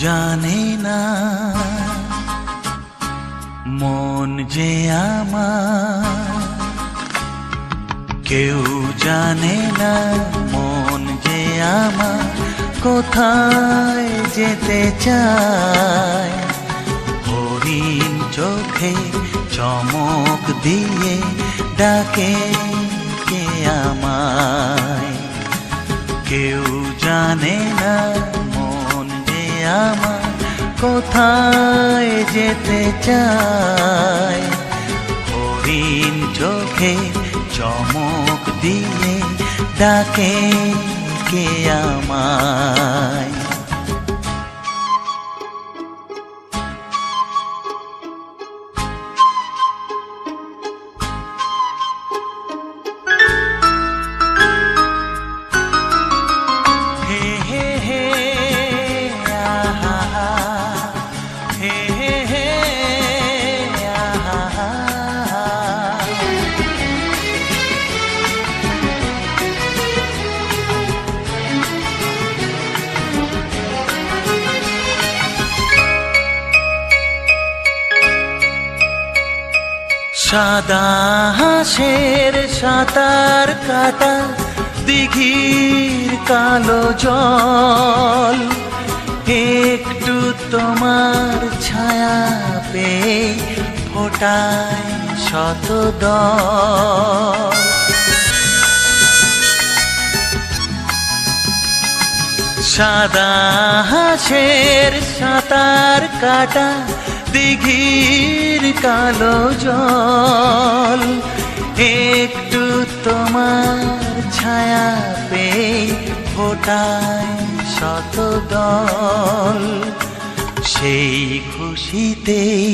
জানে না মন যে আমার, কেউ জানে না মন যে আমার কোথায় যেতে চায়। হরিণ চোখে চমক দিয়ে ডাকে কে আমায়। কেউ জানে না মন যে আমার কোথায় যেতে চায়। হরিণ চোখে চমক দিয়ে ডাকে কে আমায়। সাদা হাঁসের সাঁতার কাটা দিঘির কালো জল, একটু তোমার ছায়া পেয়ে ফোটায় শত দল। সাদা হাঁসের সাঁতার কাটা দিঘির কালো জল, একটু তোমার ছায়া পেয়ে ফোটায় শত দল। সেই খুশিতেই